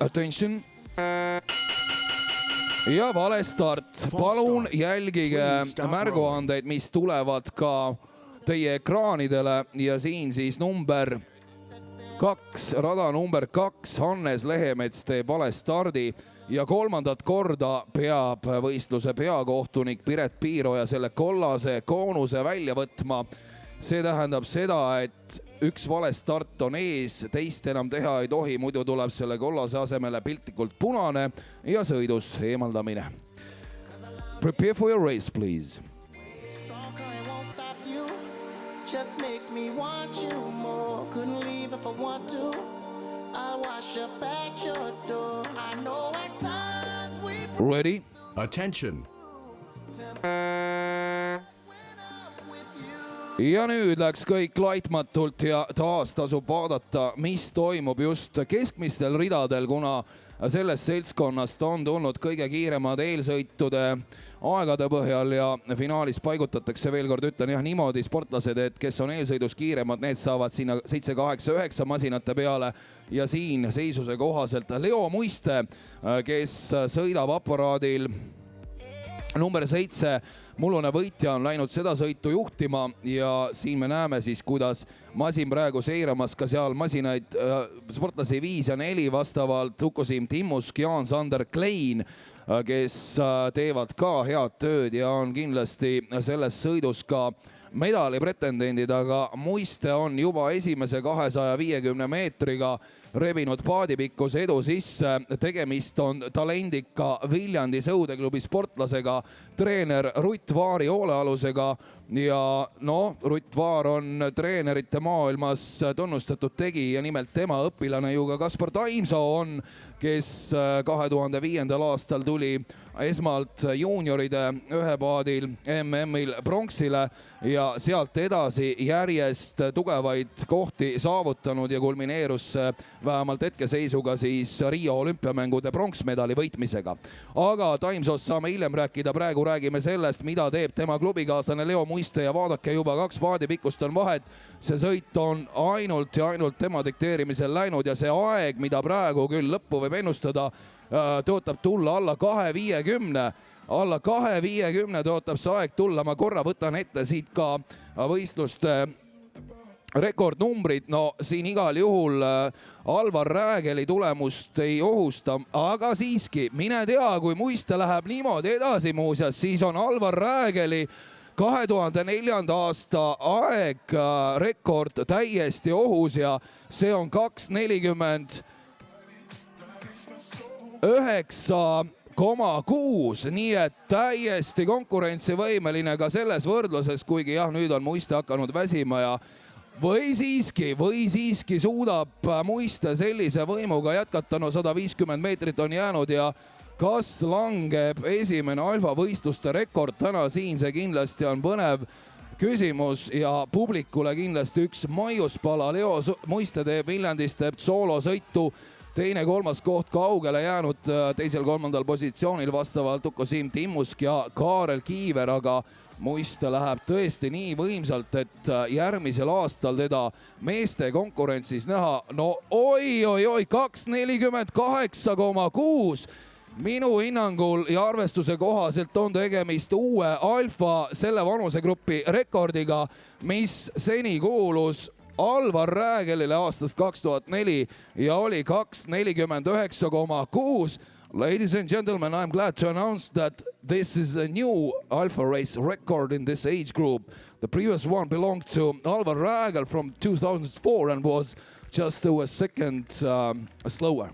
Attention. Ja vale start. Palun jälgige märguandeid, mis tulevad ka teie ekraanidele ja siin siis number 2, rada number 2, Hannes Lehemets teeb vale stardi ja kolmandat korda peab võistluse peakohtunik Piret Piiroja selle kollase koonuse välja võtma. See tähendab seda, et üks vale start on ees, teist enam teha ei tohi, muidu tuleb selle kollase asemele piltlikult punane ja sõidust eemaldamine. Prepare for your race, please. Just makes me want you more. Couldn't leave if I want to. I'll wash up at your door. I know at times we... Ready? Attention. Ja nüüd läks kõik laitmatult ja taas tasub vaadata, mis toimub just keskmistel ridadel, kuna sellest seltskonnast on tulnud kõige kiiremad eelsõitude aegade põhjal ja finaalis paigutatakse, veel kord ütlen jah niimoodi, sportlased, et kes on eelsõidus kiiremad, need saavad sinna 7, 8, 9 masinate peale ja siin seisuse kohaselt Leo Muiste, kes sõidab aparaadil number 7, mullune võitja on läinud seda sõitu juhtima ja siin me näeme siis, kuidas masin praegu seiramas ka seal masinaid sportlasi 5 ja 4 vastavalt Uko-Siim Timmusk, Jaan-Sander Klein, kes teevad ka head tööd ja on kindlasti selles sõidus ka medali pretendendid, aga Muiste on juba esimese 250 meetriga rebinud paadipikkuse edu sisse. Tegemist on talendika Viljandi Sõudeklubi sportlasega, treener Rutt Vaari hoolealusega ja Rutt Vaar on treenerite maailmas tunnustatud tegija, nimelt tema õpilane ju ka Kaspar Taimsoo on, kes 2005. aastal tuli esmalt juunioride ühepaadil MM-il pronksile ja sealt edasi järjest tugevaid kohti saavutanud ja kulmineerus vähemalt hetkeseisuga siis Rio olümpiamängude pronksmedali võitmisega. Aga Taimsoost saame hiljem rääkida, praegu räägime sellest, mida teeb tema klubikaaslane Leo Muiste ja vaadake juba 2 paadipikkust on vahet. See sõit on ainult ja ainult tema dikteerimisel läinud ja see aeg, mida praegu küll lõppu võib ennustada, tõotab tulla alla 2.50. Alla 2.50 tõotab see aeg tulla. Ma korra võtan ette siit ka võistluste rekordnumbrid. Siin igal juhul Alvar Räägeli tulemust ei ohusta, aga siiski, mine tea, kui Muiste läheb niimoodi edasi muuseas, siis on Alvar Räägeli 2004. aasta aeg rekord täiesti ohus ja see on 2.40. 9,6, nii et täiesti konkurentsivõimeline ka selles võrdluses, kuigi jah, nüüd on Muiste hakanud väsima ja või siiski suudab Muiste sellise võimuga jätkata, 150 meetrit on jäänud ja kas langeb esimene alfavõistluste rekord täna siin, see kindlasti on põnev küsimus ja publikule kindlasti üks maiuspala. Leo Muiste teeb Viljandis, teeb soolosõitu, teine, 3. koht kaugele jäänud, 2., 3. positsioonil vastavalt Uko-Siim Timmusk ja Kaarel Kiiver, aga Muiste läheb tõesti nii võimsalt, et järgmisel aastal teda meeste konkurentsis näha. Oi, 2.48,6. Minu hinnangul ja arvestuse kohaselt on tegemist uue alfa selle vanusegrupi rekordiga, mis seni kuulus Alvar Räägelile aastast 2004 ja oli 2.49,6. Ladies and gentlemen, I'm glad to announce that this is a new alpha race record in this age group. The previous one belonged to Alvar Räägel from 2004 and was just a second slower.